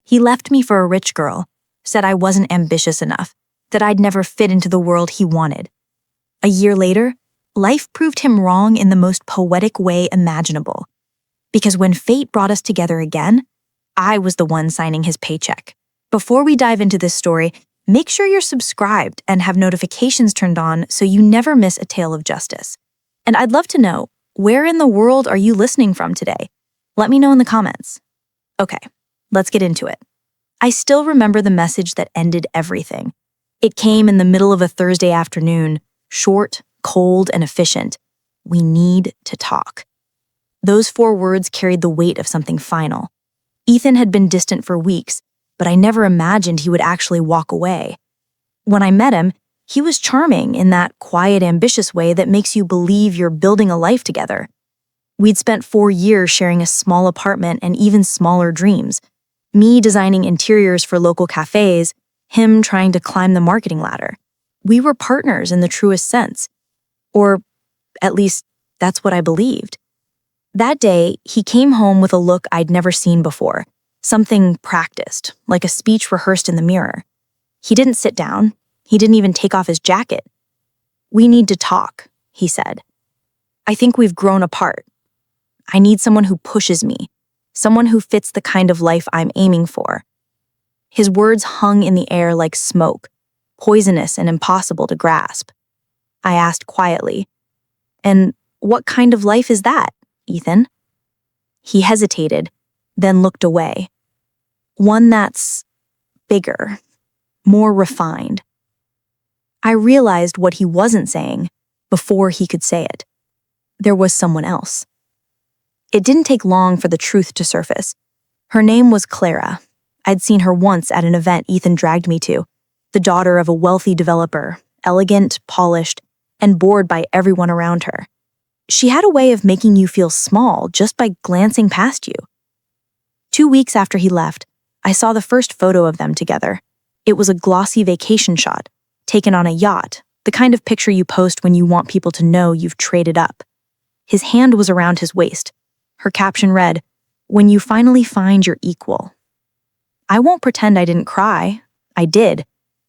He left me for a rich girl, said I wasn't ambitious enough, that I'd never fit into the world he wanted. A year later, life proved him wrong in the most poetic way imaginable. Because when fate brought us together again, I was the one signing his paycheck. Before we dive into this story, make sure you're subscribed and have notifications turned on so you never miss a tale of justice. And I'd love to know, where in the world are you listening from today? Let me know in the comments. Okay, let's get into it. I still remember the message that ended everything. It came in the middle of a Thursday afternoon, short, cold, and efficient. We need to talk. Those 4 words carried the weight of something final. Ethan had been distant for weeks, but I never imagined he would actually walk away. When I met him, he was charming in that quiet, ambitious way that makes you believe you're building a life together. We'd spent 4 years sharing a small apartment and even smaller dreams. Me designing interiors for local cafes, him trying to climb the marketing ladder. We were partners in the truest sense. Or at least, that's what I believed. That day, he came home with a look I'd never seen before. Something practiced, like a speech rehearsed in the mirror. He didn't sit down. He didn't even take off his jacket. "We need to talk," he said. "I think we've grown apart. I need someone who pushes me, someone who fits the kind of life I'm aiming for." His words hung in the air like smoke, poisonous and impossible to grasp. I asked quietly, "And what kind of life is that, Ethan?" He hesitated, then looked away. "One that's bigger, more refined." I realized what he wasn't saying before he could say it. There was someone else. It didn't take long for the truth to surface. Her name was Clara. I'd seen her once at an event Ethan dragged me to, the daughter of a wealthy developer, elegant, polished, and bored by everyone around her. She had a way of making you feel small just by glancing past you. 2 weeks after he left, I saw the first photo of them together. It was a glossy vacation shot, taken on a yacht, the kind of picture you post when you want people to know you've traded up. His hand was around his waist. Her caption read, "When you finally find your equal." I won't pretend I didn't cry. I did,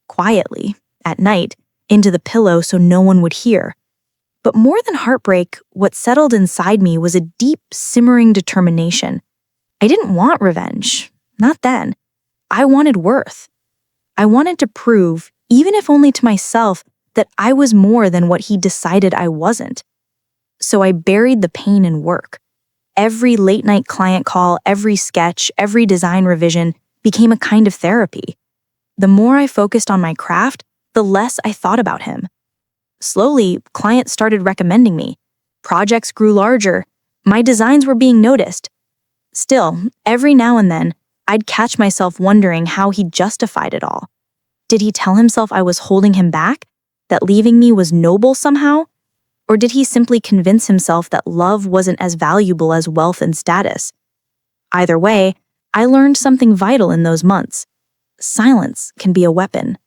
quietly, at night, into the pillow so no one would hear. But more than heartbreak, what settled inside me was a deep, simmering determination. I didn't want revenge. Not then. I wanted worth. I wanted to prove, even if only to myself, that I was more than what he decided I wasn't. So I buried the pain in work. Every late-night client call, every sketch, every design revision became a kind of therapy. The more I focused on my craft, the less I thought about him. Slowly, clients started recommending me. Projects grew larger. My designs were being noticed. Still, every now and then, I'd catch myself wondering how he justified it all. Did he tell himself I was holding him back? That leaving me was noble somehow? Or did he simply convince himself that love wasn't as valuable as wealth and status? Either way, I learned something vital in those months. Silence can be a weapon.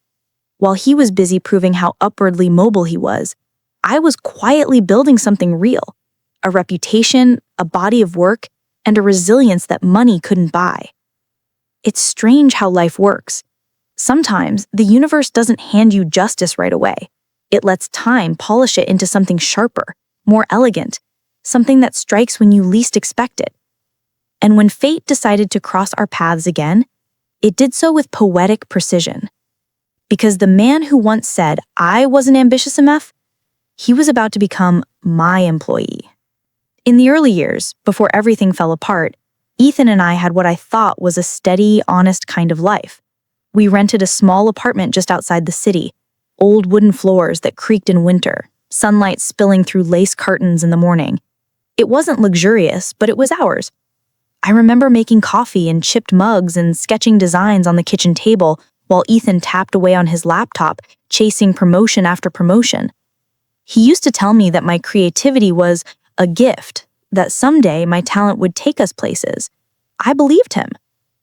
While he was busy proving how upwardly mobile he was, I was quietly building something real, a reputation, a body of work, and a resilience that money couldn't buy. It's strange how life works. Sometimes the universe doesn't hand you justice right away. It lets time polish it into something sharper, more elegant, something that strikes when you least expect it. And when fate decided to cross our paths again, it did so with poetic precision. Because the man who once said I wasn't ambitious enough, he was about to become my employee. In the early years, before everything fell apart, Ethan and I had what I thought was a steady, honest kind of life. We rented a small apartment just outside the city, old wooden floors that creaked in winter, sunlight spilling through lace curtains in the morning. It wasn't luxurious, but it was ours. I remember making coffee in chipped mugs and sketching designs on the kitchen table while Ethan tapped away on his laptop, chasing promotion after promotion. He used to tell me that my creativity was a gift, that someday my talent would take us places. I believed him,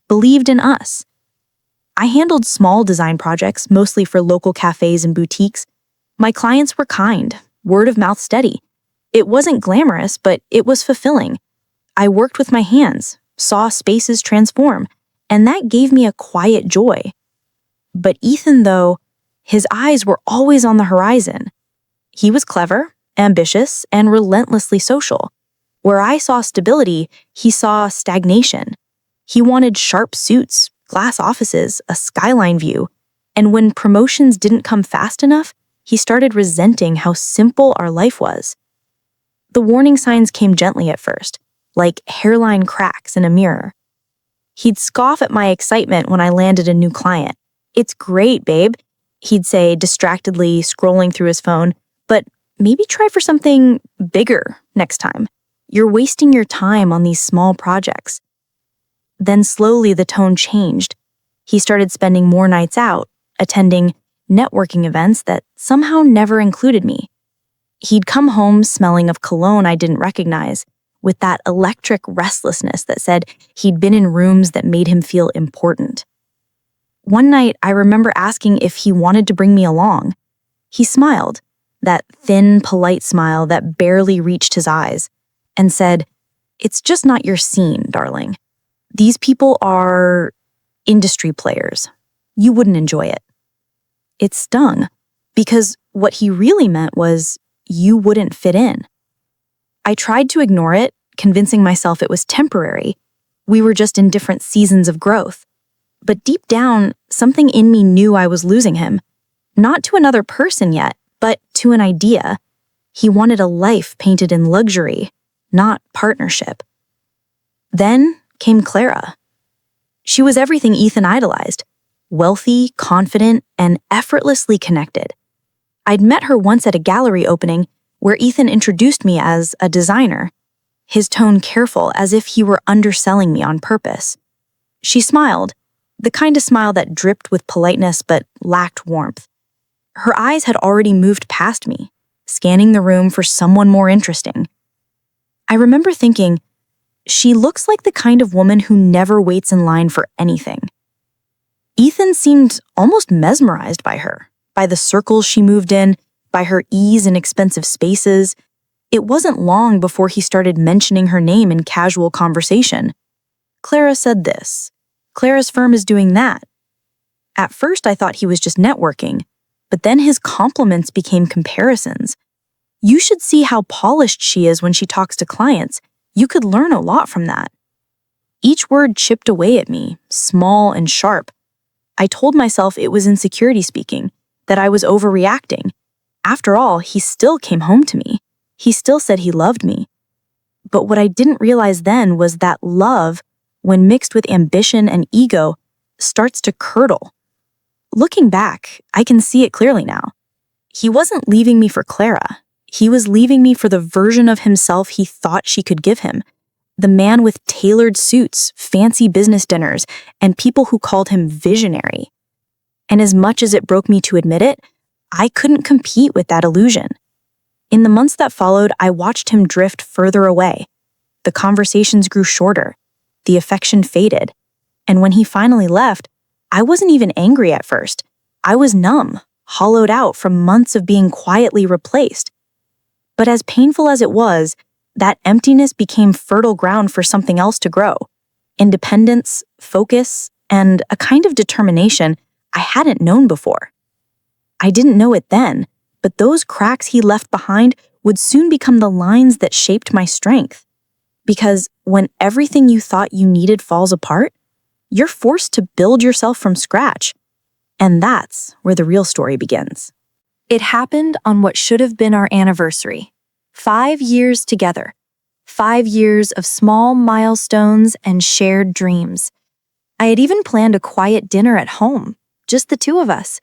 believed in us. I handled small design projects, mostly for local cafes and boutiques. My clients were kind, word of mouth steady. It wasn't glamorous, but it was fulfilling. I worked with my hands, saw spaces transform, and that gave me a quiet joy. But Ethan, though, his eyes were always on the horizon. He was clever, ambitious, and relentlessly social. Where I saw stability, he saw stagnation. He wanted sharp suits, glass offices, a skyline view, and when promotions didn't come fast enough, he started resenting how simple our life was. The warning signs came gently at first, like hairline cracks in a mirror. He'd scoff at my excitement when I landed a new client. "It's great, babe," he'd say, distractedly scrolling through his phone, "but maybe try for something bigger next time. You're wasting your time on these small projects." Then slowly the tone changed. He started spending more nights out, attending networking events that somehow never included me. He'd come home smelling of cologne I didn't recognize, with that electric restlessness that said he'd been in rooms that made him feel important. One night, I remember asking if he wanted to bring me along. He smiled, that thin, polite smile that barely reached his eyes, and said, "It's just not your scene, darling. These people are industry players. You wouldn't enjoy it." It stung, because what he really meant was, you wouldn't fit in. I tried to ignore it, convincing myself it was temporary. We were just in different seasons of growth. But deep down, something in me knew I was losing him. Not to another person yet, but to an idea. He wanted a life painted in luxury, not partnership. Then came Clara. She was everything Ethan idolized. Wealthy, confident, and effortlessly connected. I'd met her once at a gallery opening where Ethan introduced me as a designer, his tone careful as if he were underselling me on purpose. She smiled, the kind of smile that dripped with politeness but lacked warmth. Her eyes had already moved past me, scanning the room for someone more interesting. I remember thinking, she looks like the kind of woman who never waits in line for anything. Ethan seemed almost mesmerized by her, by the circles she moved in, by her ease in expensive spaces. It wasn't long before he started mentioning her name in casual conversation. "Clara said this. Clara's firm is doing that." At first, I thought he was just networking, but then his compliments became comparisons. "You should see how polished she is when she talks to clients. You could learn a lot from that." Each word chipped away at me, small and sharp. I told myself it was insecurity speaking, that I was overreacting. After all, he still came home to me. He still said he loved me. But what I didn't realize then was that love, when mixed with ambition and ego, starts to curdle. Looking back, I can see it clearly now. He wasn't leaving me for Clara. He was leaving me for the version of himself he thought she could give him. The man with tailored suits, fancy business dinners, and people who called him visionary. And as much as it broke me to admit it, I couldn't compete with that illusion. In the months that followed, I watched him drift further away. The conversations grew shorter. The affection faded. And when he finally left, I wasn't even angry at first. I was numb, hollowed out from months of being quietly replaced. But as painful as it was, that emptiness became fertile ground for something else to grow. Independence, focus, and a kind of determination I hadn't known before. I didn't know it then, but those cracks he left behind would soon become the lines that shaped my strength. Because when everything you thought you needed falls apart, you're forced to build yourself from scratch. And that's where the real story begins. It happened on what should have been our anniversary. 5 years together. 5 years of small milestones and shared dreams. I had even planned a quiet dinner at home, just the two of us.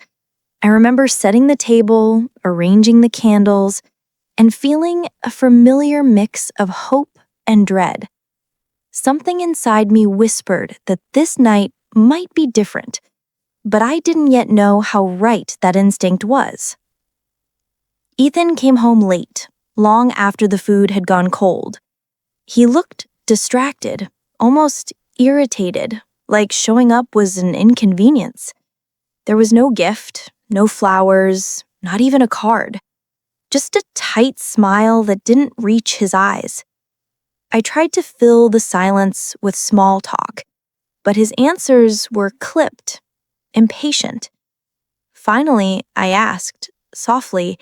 I remember setting the table, arranging the candles, and feeling a familiar mix of hope and dread. Something inside me whispered that this night might be different, but I didn't yet know how right that instinct was. Ethan came home late, long after the food had gone cold. He looked distracted, almost irritated, like showing up was an inconvenience. There was no gift, no flowers, not even a card. Just a tight smile that didn't reach his eyes. I tried to fill the silence with small talk, but his answers were clipped, impatient. Finally, I asked, softly,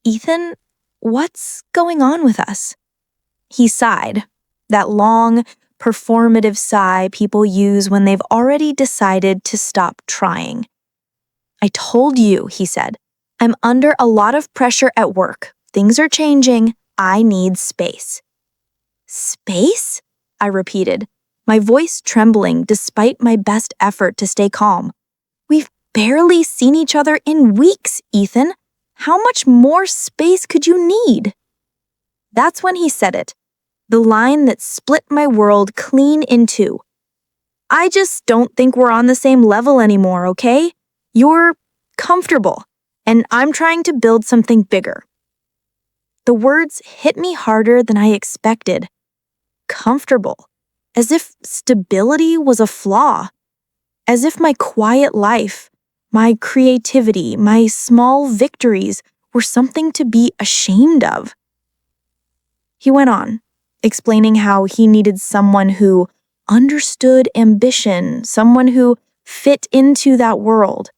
"Ethan, what's going on with us?" He sighed, that long, performative sigh people use when they've already decided to stop trying. "I told you," he said. "I'm under a lot of pressure at work. Things are changing. I need space." "Space?" I repeated, my voice trembling despite my best effort to stay calm. "We've barely seen each other in weeks, Ethan. How much more space could you need?" That's when he said it, the line that split my world clean in two. "I just don't think we're on the same level anymore, okay? You're comfortable, and I'm trying to build something bigger." The words hit me harder than I expected. Comfortable, as if stability was a flaw, as if my quiet life, my creativity, my small victories were something to be ashamed of. He went on, explaining how he needed someone who understood ambition, someone who fit into that world.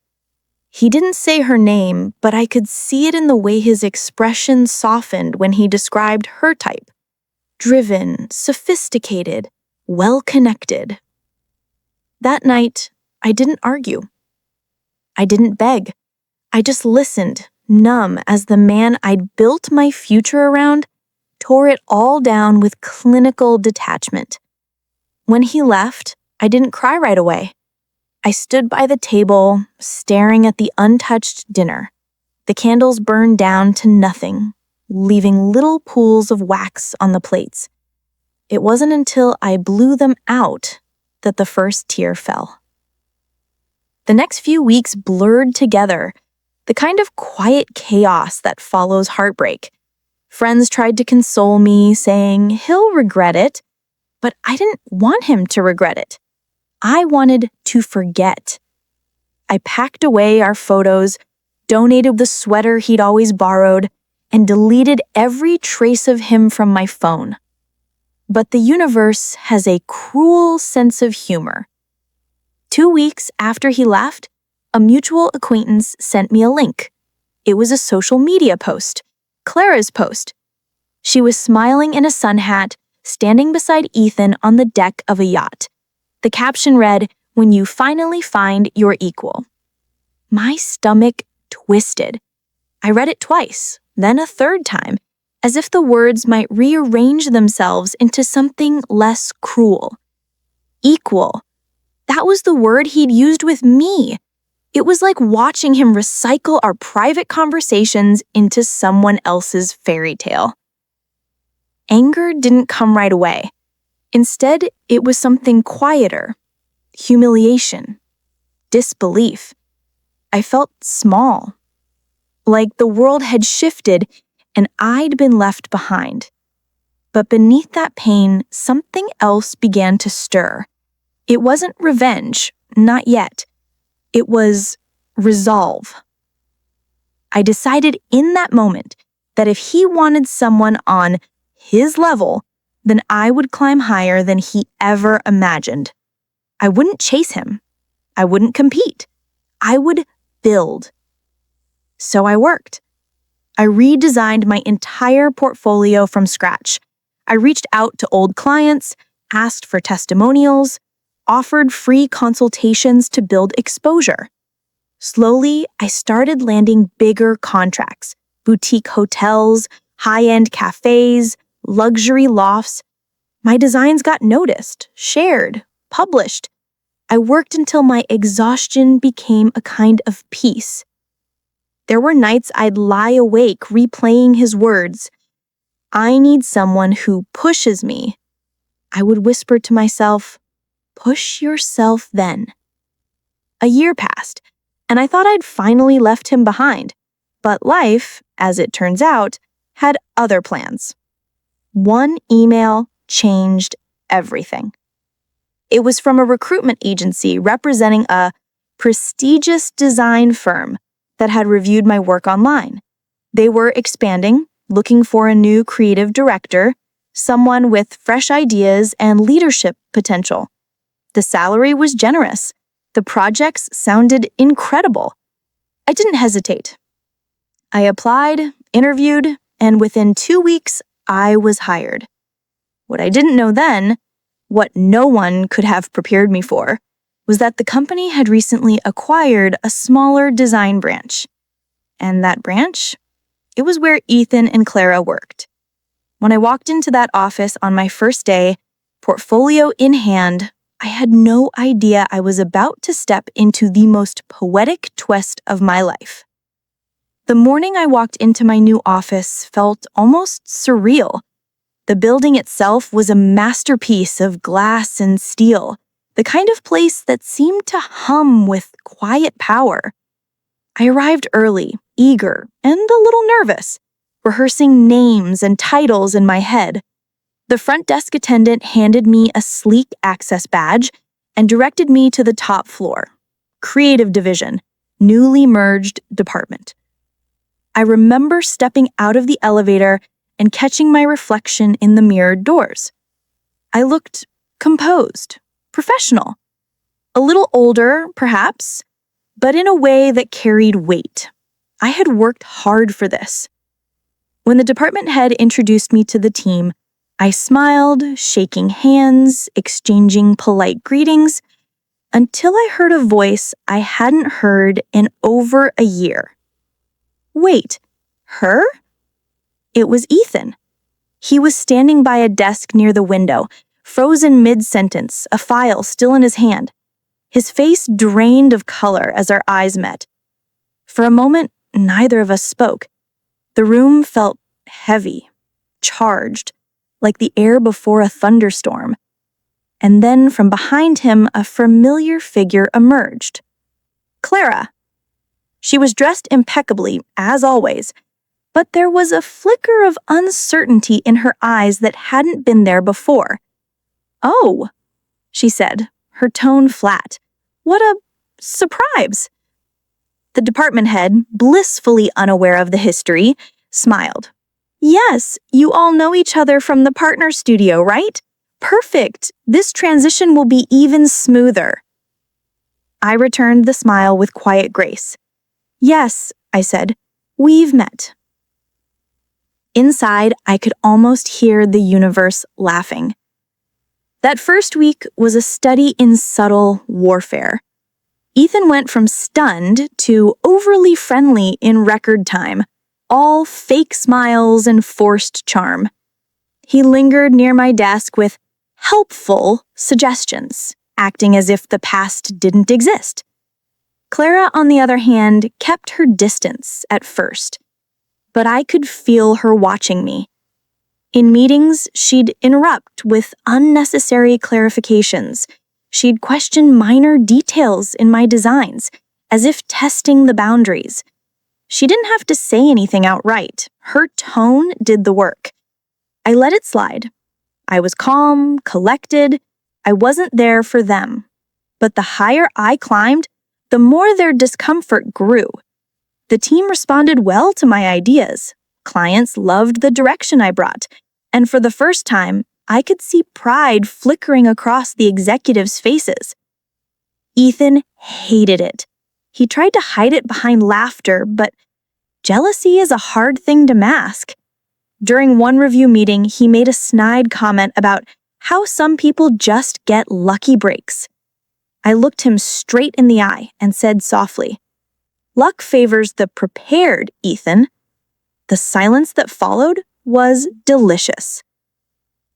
He didn't say her name, but I could see it in the way his expression softened when he described her type. Driven, sophisticated, well-connected. That night, I didn't argue. I didn't beg. I just listened, numb, as the man I'd built my future around tore it all down with clinical detachment. When he left, I didn't cry right away. I stood by the table, staring at the untouched dinner. The candles burned down to nothing, leaving little pools of wax on the plates. It wasn't until I blew them out that the first tear fell. The next few weeks blurred together, the kind of quiet chaos that follows heartbreak. Friends tried to console me, saying he'll regret it, but I didn't want him to regret it. I wanted to forget. I packed away our photos, donated the sweater he'd always borrowed, and deleted every trace of him from my phone. But the universe has a cruel sense of humor. 2 weeks after he left, a mutual acquaintance sent me a link. It was a social media post, Clara's post. She was smiling in a sun hat, standing beside Ethan on the deck of a yacht. The caption read, "When you finally find your equal." My stomach twisted. I read it twice, then a third time, as if the words might rearrange themselves into something less cruel. Equal. That was the word he'd used with me. It was like watching him recycle our private conversations into someone else's fairy tale. Anger didn't come right away. Instead, it was something quieter. Humiliation. Disbelief. I felt small. Like the world had shifted and I'd been left behind. But beneath that pain, something else began to stir. It wasn't revenge, not yet. It was resolve. I decided in that moment that if he wanted someone on his level, then I would climb higher than he ever imagined. I wouldn't chase him. I wouldn't compete. I would build. So I worked. I redesigned my entire portfolio from scratch. I reached out to old clients, asked for testimonials, offered free consultations to build exposure. Slowly, I started landing bigger contracts, boutique hotels, high-end cafes, luxury lofts. My designs got noticed, shared, published. I worked until my exhaustion became a kind of peace. There were nights I'd lie awake replaying his words. "I need someone who pushes me." I would whisper to myself, "Push yourself then." A year passed, and I thought I'd finally left him behind. But life, as it turns out, had other plans. One email changed everything. It was from a recruitment agency representing a prestigious design firm that had reviewed my work online. They were expanding, looking for a new creative director, someone with fresh ideas and leadership potential. The salary was generous. The projects sounded incredible. I didn't hesitate. I applied, interviewed, and within 2 weeks, I was hired. What I didn't know then, what no one could have prepared me for, was that the company had recently acquired a smaller design branch. And that branch? It was where Ethan and Clara worked. When I walked into that office on my first day, portfolio in hand, I had no idea I was about to step into the most poetic twist of my life. The morning I walked into my new office felt almost surreal. The building itself was a masterpiece of glass and steel, the kind of place that seemed to hum with quiet power. I arrived early, eager, and a little nervous, rehearsing names and titles in my head. The front desk attendant handed me a sleek access badge and directed me to the top floor, Creative Division, newly merged department. I remember stepping out of the elevator and catching my reflection in the mirrored doors. I looked composed, professional, a little older, perhaps, but in a way that carried weight. I had worked hard for this. When the department head introduced me to the team, I smiled, shaking hands, exchanging polite greetings, until I heard a voice I hadn't heard in over a year. Wait, her? It was Ethan. He was standing by a desk near the window, frozen mid-sentence, a file still in his hand. His face drained of color as our eyes met. For a moment, neither of us spoke. The room felt heavy, charged, like the air before a thunderstorm. And then from behind him, a familiar figure emerged. Clara. She was dressed impeccably, as always, but there was a flicker of uncertainty in her eyes that hadn't been there before. "Oh," she said, her tone flat. "What a surprise." The department head, blissfully unaware of the history, smiled. "Yes, you all know each other from the partner studio, right? Perfect. This transition will be even smoother." I returned the smile with quiet grace. "Yes," I said, "we've met." Inside, I could almost hear the universe laughing. That first week was a study in subtle warfare. Ethan went from stunned to overly friendly in record time, all fake smiles and forced charm. He lingered near my desk with helpful suggestions, acting as if the past didn't exist. Clara, on the other hand, kept her distance at first, but I could feel her watching me. In meetings, she'd interrupt with unnecessary clarifications. She'd question minor details in my designs, as if testing the boundaries. She didn't have to say anything outright. Her tone did the work. I let it slide. I was calm, collected. I wasn't there for them. But the higher I climbed, the more their discomfort grew. The team responded well to my ideas. Clients loved the direction I brought. And for the first time, I could see pride flickering across the executives' faces. Ethan hated it. He tried to hide it behind laughter, but jealousy is a hard thing to mask. During one review meeting, he made a snide comment about how some people just get lucky breaks. I looked him straight in the eye and said softly, "Luck favors the prepared, Ethan." The silence that followed was delicious.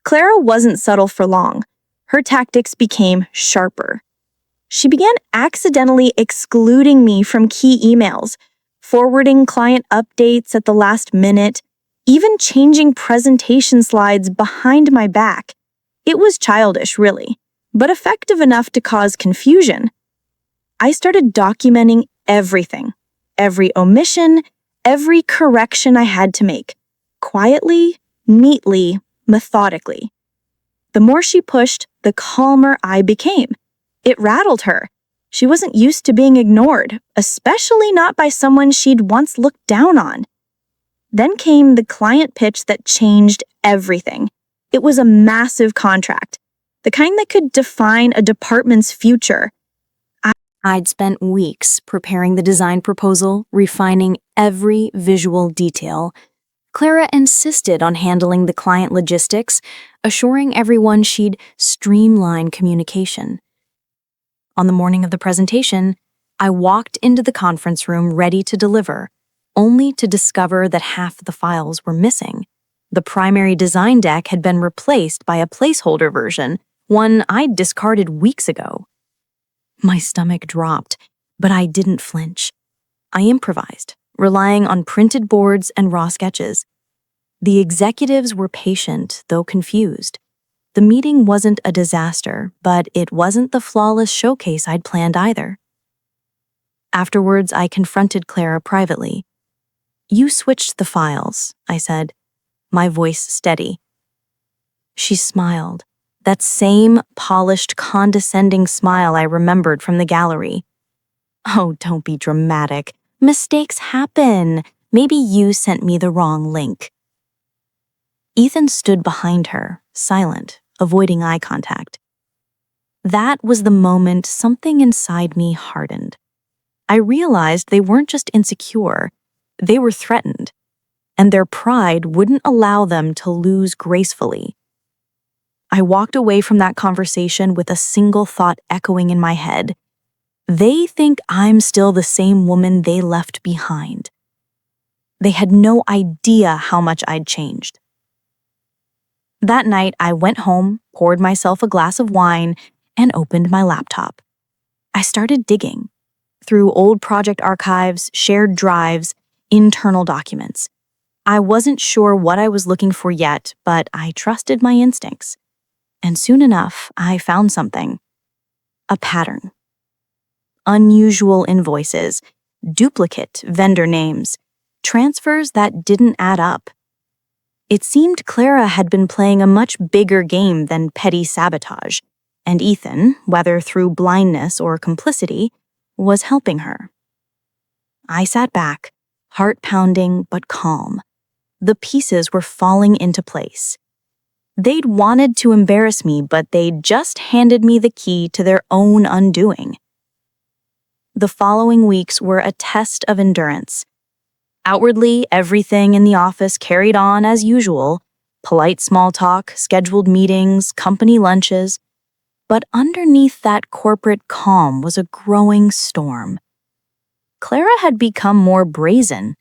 Clara wasn't subtle for long. Her tactics became sharper. She began accidentally excluding me from key emails, forwarding client updates at the last minute, even changing presentation slides behind my back. It was childish, really, but effective enough to cause confusion. I started documenting everything, every omission, every correction I had to make, quietly, neatly, methodically. The more she pushed, the calmer I became. It rattled her. She wasn't used to being ignored, especially not by someone she'd once looked down on. Then came the client pitch that changed everything. It was a massive contract. the kind that could define a department's future. I'd spent weeks preparing the design proposal, refining every visual detail. Clara insisted on handling the client logistics, assuring everyone she'd streamline communication. On the morning of the presentation, I walked into the conference room ready to deliver, only to discover that half the files were missing. The primary design deck had been replaced by a placeholder version, one I'd discarded weeks ago. My stomach dropped, but I didn't flinch. I improvised, relying on printed boards and raw sketches. The executives were patient, though confused. The meeting wasn't a disaster, but it wasn't the flawless showcase I'd planned either. Afterwards, I confronted Clara privately. "You switched the files," I said, my voice steady. She smiled, that same polished, condescending smile I remembered from the gallery. "Oh, don't be dramatic. Mistakes happen. Maybe you sent me the wrong link." Ethan stood behind her, silent, avoiding eye contact. That was the moment something inside me hardened. I realized they weren't just insecure, they were threatened, and their pride wouldn't allow them to lose gracefully. I walked away from that conversation with a single thought echoing in my head. They think I'm still the same woman they left behind. They had no idea how much I'd changed. That night, I went home, poured myself a glass of wine, and opened my laptop. I started digging through old project archives, shared drives, internal documents. I wasn't sure what I was looking for yet, but I trusted my instincts. And soon enough, I found something. A pattern. Unusual invoices, duplicate vendor names, transfers that didn't add up. It seemed Clara had been playing a much bigger game than petty sabotage, and Ethan, whether through blindness or complicity, was helping her. I sat back, heart pounding but calm. The pieces were falling into place. They'd wanted to embarrass me, but they'd just handed me the key to their own undoing. The following weeks were a test of endurance. Outwardly, everything in the office carried on as usual, polite small talk, scheduled meetings, company lunches. But underneath that corporate calm was a growing storm. Clara had become more brazen.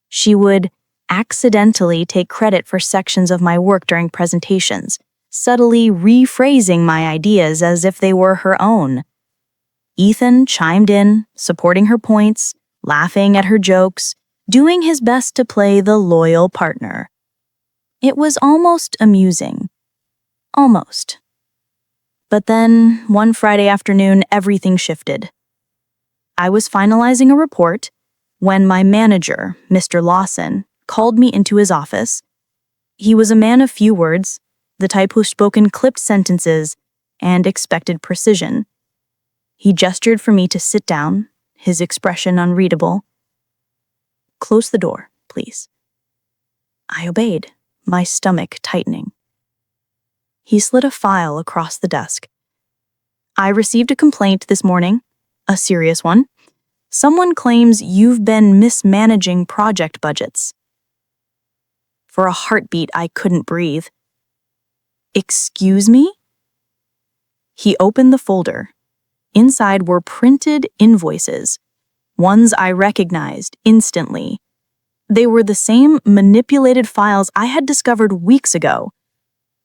She would accidentally take credit for sections of my work during presentations, subtly rephrasing my ideas as if they were her own. Ethan chimed in, supporting her points, laughing at her jokes, doing his best to play the loyal partner. It was almost amusing. Almost. But then, one Friday afternoon, everything shifted. I was finalizing a report when my manager, Mr. Lawson, called me into his office. He was a man of few words, the type who spoke in clipped sentences and expected precision. He gestured for me to sit down, his expression unreadable. "Close the door, please." I obeyed, my stomach tightening. He slid a file across the desk. "I received a complaint this morning, a serious one. Someone claims you've been mismanaging project budgets." For a heartbeat, I couldn't breathe. "Excuse me?" He opened the folder. Inside were printed invoices, ones I recognized instantly. They were the same manipulated files I had discovered weeks ago,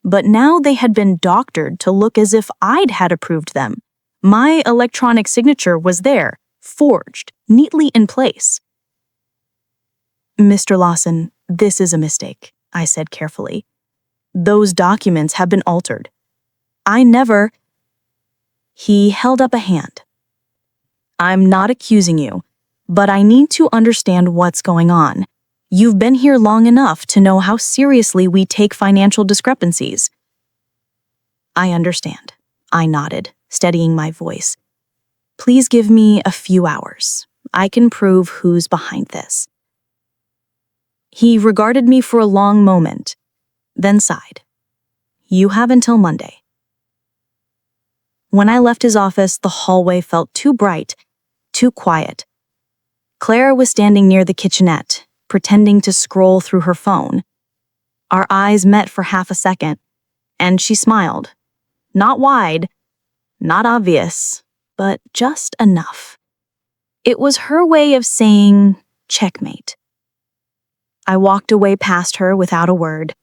but now they had been doctored to look as if I'd had approved them. My electronic signature was there, forged, neatly in place. "Mr. Lawson, this is a mistake," I said carefully. "Those documents have been altered. I never—" He held up a hand. "I'm not accusing you, but I need to understand what's going on. You've been here long enough to know how seriously we take financial discrepancies." "I understand," I nodded, steadying my voice. "Please give me a few hours. I can prove who's behind this." He regarded me for a long moment, then sighed. "You have until Monday." When I left his office, the hallway felt too bright, too quiet. Clara was standing near the kitchenette, pretending to scroll through her phone. Our eyes met for half a second, and she smiled. Not wide, not obvious, but just enough. It was her way of saying checkmate. I walked away past her without a word.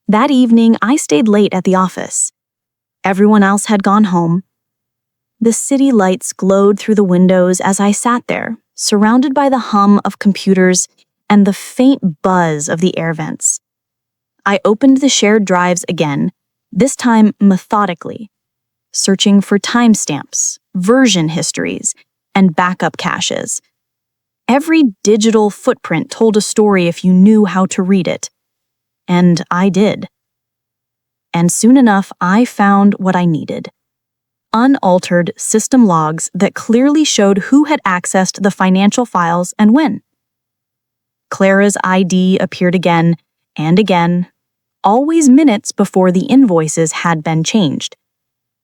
That evening, I stayed late at the office. Everyone else had gone home. The city lights glowed through the windows as I sat there, surrounded by the hum of computers and the faint buzz of the air vents. I opened the shared drives again, this time methodically, searching for timestamps, version histories, and backup caches. Every digital footprint told a story if you knew how to read it. And I did. And soon enough, I found what I needed. Unaltered system logs that clearly showed who had accessed the financial files and when. Clara's ID appeared again and again, always minutes before the invoices had been changed.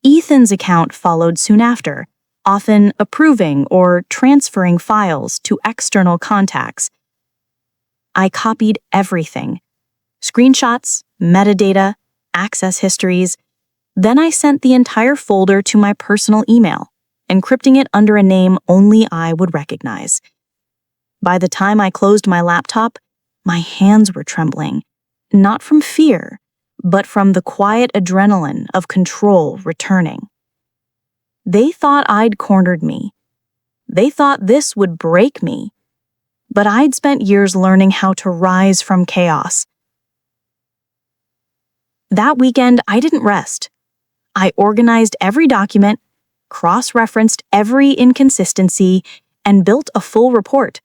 Ethan's account followed soon after, often approving or transferring files to external contacts. I copied everything: screenshots, metadata, access histories. Then I sent the entire folder to my personal email, encrypting it under a name only I would recognize. By the time I closed my laptop, my hands were trembling, not from fear, but from the quiet adrenaline of control returning. They thought I'd cornered me. They thought this would break me. But I'd spent years learning how to rise from chaos. That weekend, I didn't rest. I organized every document, cross-referenced every inconsistency, and built a full report.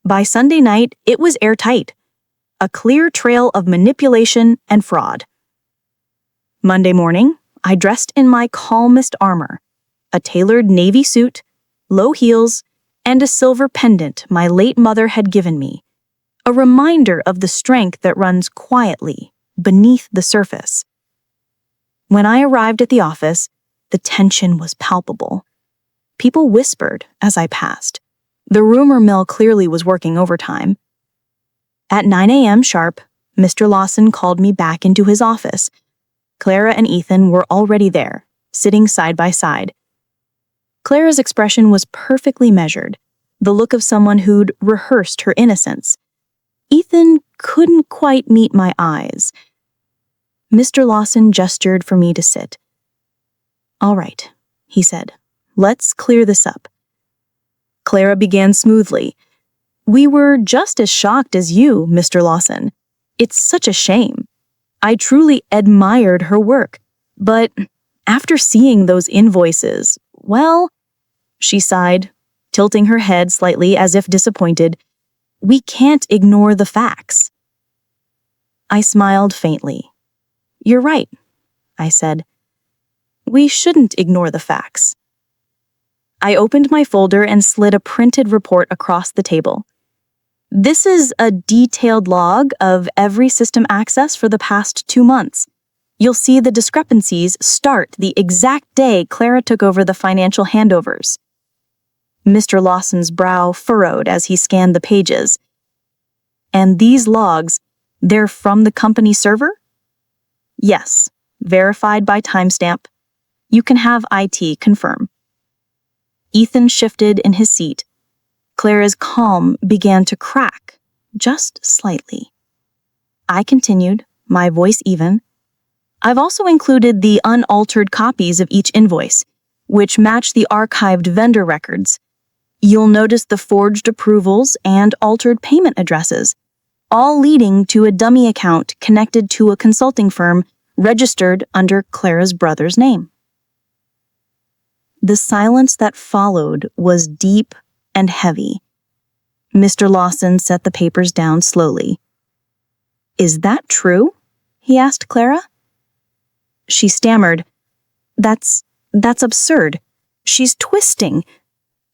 By Sunday night, it was airtight, a clear trail of manipulation and fraud. Monday morning, I dressed in my calmest armor, a tailored navy suit, low heels, and a silver pendant my late mother had given me, a reminder of the strength that runs quietly beneath the surface. When I arrived at the office, the tension was palpable. People whispered as I passed. The rumor mill clearly was working overtime. At 9 a.m. sharp, Mr. Lawson called me back into his office. Clara and Ethan were already there, sitting side by side. Clara's expression was perfectly measured, the look of someone who'd rehearsed her innocence. Ethan couldn't quite meet my eyes. Mr. Lawson gestured for me to sit. "All right," he said. "Let's clear this up." Clara began smoothly. "We were just as shocked as you, Mr. Lawson. It's such a shame. I truly admired her work. But after seeing those invoices, well," she sighed, tilting her head slightly as if disappointed, "we can't ignore the facts." I smiled faintly. "You're right," I said. "We shouldn't ignore the facts." I opened my folder and slid a printed report across the table. "This is a detailed log of every system access for the past 2 months. You'll see the discrepancies start the exact day Clara took over the financial handovers." Mr. Lawson's brow furrowed as he scanned the pages. "And these logs, they're from the company server?" "Yes, verified by timestamp. You can have IT confirm." Ethan shifted in his seat. Clara's calm began to crack, just slightly. I continued, my voice even. "I've also included the unaltered copies of each invoice, which match the archived vendor records. You'll notice the forged approvals and altered payment addresses, all leading to a dummy account connected to a consulting firm registered under Clara's brother's name." The silence that followed was deep and heavy. Mr. Lawson set the papers down slowly. "Is that true?" he asked Clara. She stammered, That's absurd. She's twisting."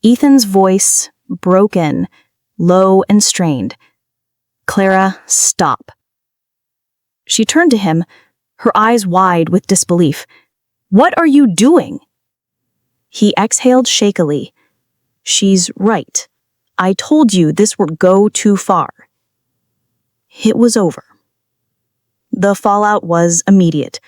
Ethan's voice broke in, low and strained. "Clara, stop." She turned to him, her eyes wide with disbelief. What are you doing? He exhaled shakily. She's right. I told you this would go too far. It was over. The fallout was immediate.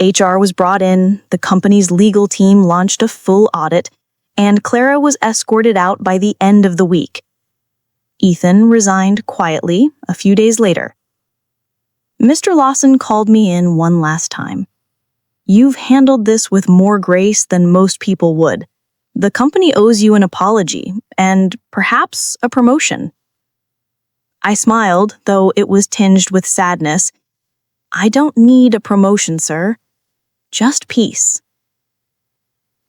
HR was brought in, the company's legal team launched a full audit, and Clara was escorted out by the end of the week. Ethan resigned quietly a few days later. Mr. Lawson called me in one last time. You've handled this with more grace than most people would. The company owes you an apology and perhaps a promotion. I smiled, though it was tinged with sadness. I don't need a promotion, sir. Just peace.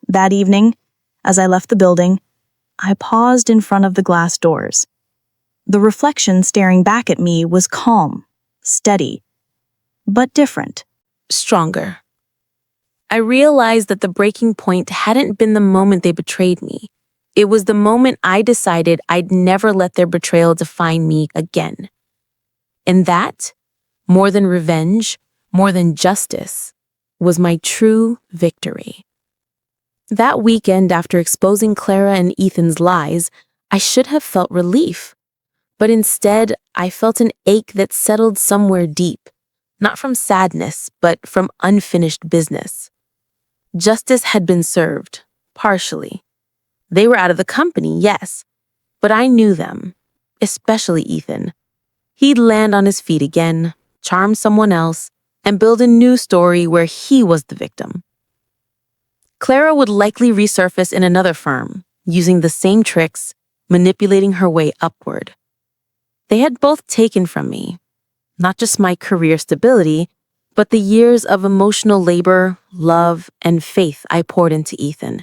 That evening, as I left the building, I paused in front of the glass doors. The reflection staring back at me was calm, steady, but different. Stronger. I realized that the breaking point hadn't been the moment they betrayed me. It was the moment I decided I'd never let their betrayal define me again. And that, more than revenge, more than justice, was my true victory. That weekend, after exposing Clara and Ethan's lies, I should have felt relief. But instead, I felt an ache that settled somewhere deep, not from sadness, but from unfinished business. Justice had been served, partially. They were out of the company, yes, but I knew them, especially Ethan. He'd land on his feet again, charm someone else, and build a new story where he was the victim. Clara would likely resurface in another firm, using the same tricks, manipulating her way upward. They had both taken from me, not just my career stability, but the years of emotional labor, love, and faith I poured into Ethan.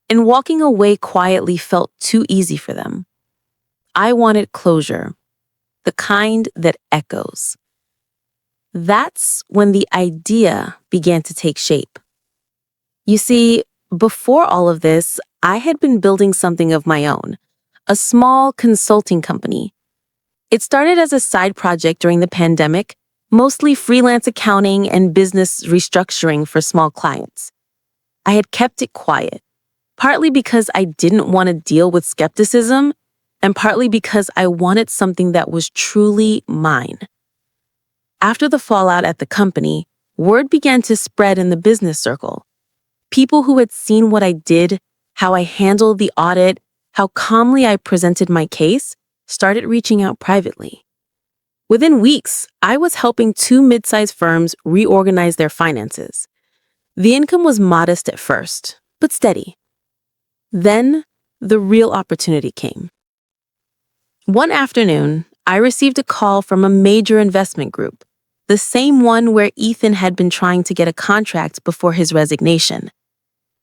And walking away quietly felt too easy for them. I wanted closure, the kind that echoes. That's when the idea began to take shape. You see, before all of this, I had been building something of my own, a small consulting company. It started as a side project during the pandemic, mostly freelance accounting and business restructuring for small clients. I had kept it quiet, partly because I didn't want to deal with skepticism, and partly because I wanted something that was truly mine. After the fallout at the company, word began to spread in the business circle. People who had seen what I did, how I handled the audit, how calmly I presented my case, started reaching out privately. Within weeks, I was helping 2 mid-sized firms reorganize their finances. The income was modest at first, but steady. Then, the real opportunity came. One afternoon, I received a call from a major investment group, the same one where Ethan had been trying to get a contract before his resignation.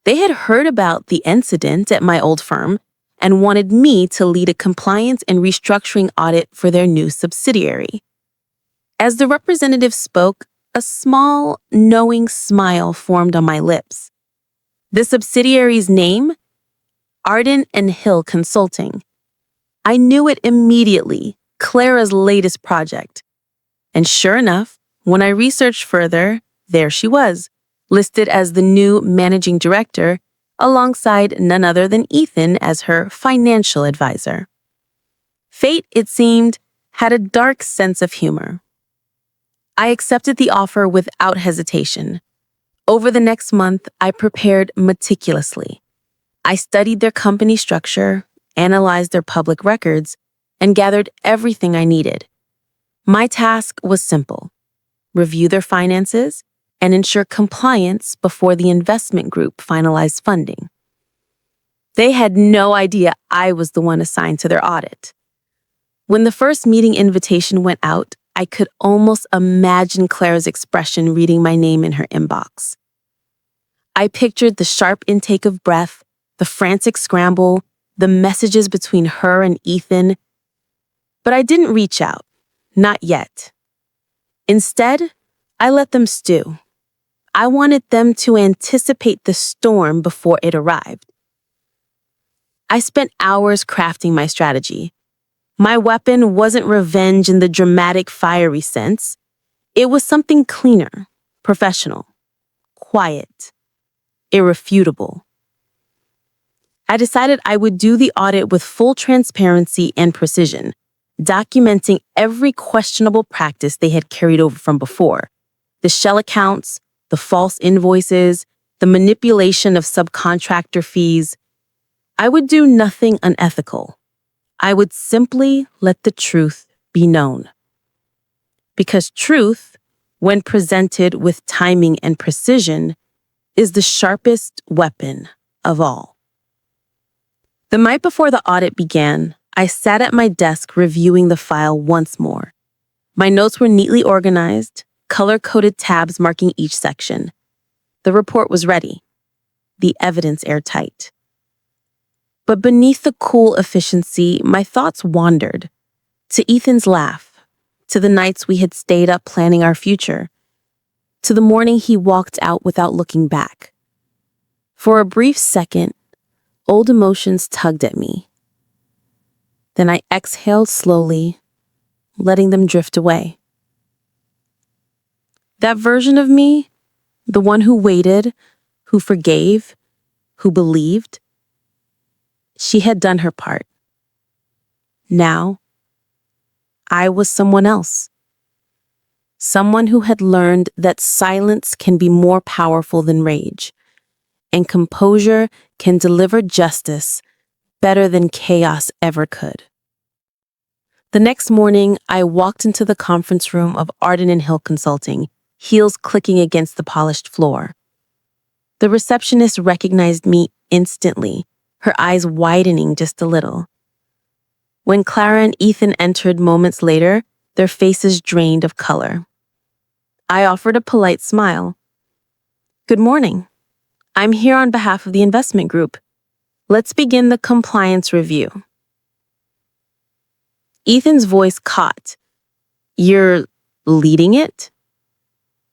They had heard about the incident at my old firm and wanted me to lead a compliance and restructuring audit for their new subsidiary. As the representative spoke, a small, knowing smile formed on my lips. The subsidiary's name? Arden and Hill Consulting. I knew it immediately, Clara's latest project. And sure enough, when I researched further, there she was, listed as the new managing director, alongside none other than Ethan as her financial advisor. Fate, it seemed, had a dark sense of humor. I accepted the offer without hesitation. Over the next month, I prepared meticulously. I studied their company structure, analyzed their public records, and gathered everything I needed. My task was simple: review their finances and ensure compliance before the investment group finalized funding. They had no idea I was the one assigned to their audit. When the first meeting invitation went out, I could almost imagine Clara's expression reading my name in her inbox. I pictured the sharp intake of breath, the frantic scramble, the messages between her and Ethan. But I didn't reach out, not yet. Instead, I let them stew. I wanted them to anticipate the storm before it arrived. I spent hours crafting my strategy. My weapon wasn't revenge in the dramatic, fiery sense. It was something cleaner, professional, quiet, irrefutable. I decided I would do the audit with full transparency and precision, documenting every questionable practice they had carried over from before. The shell accounts, the false invoices, the manipulation of subcontractor fees. I would do nothing unethical. I would simply let the truth be known. Because truth, when presented with timing and precision, is the sharpest weapon of all. The night before the audit began, I sat at my desk reviewing the file once more. My notes were neatly organized, color-coded tabs marking each section. The report was ready, the evidence airtight. But beneath the cool efficiency, my thoughts wandered to Ethan's laugh, to the nights we had stayed up planning our future, to the morning he walked out without looking back. For a brief second, old emotions tugged at me. Then I exhaled slowly, letting them drift away. That version of me, the one who waited, who forgave, who believed, she had done her part. Now, I was someone else. Someone who had learned that silence can be more powerful than rage, and composure can deliver justice better than chaos ever could. The next morning, I walked into the conference room of Arden and Hill Consulting, heels clicking against the polished floor. The receptionist recognized me instantly, her eyes widening just a little. When Clara and Ethan entered moments later, their faces drained of color. I offered a polite smile. "Good morning. I'm here on behalf of the investment group. Let's begin the compliance review." Ethan's voice caught. "You're leading it?"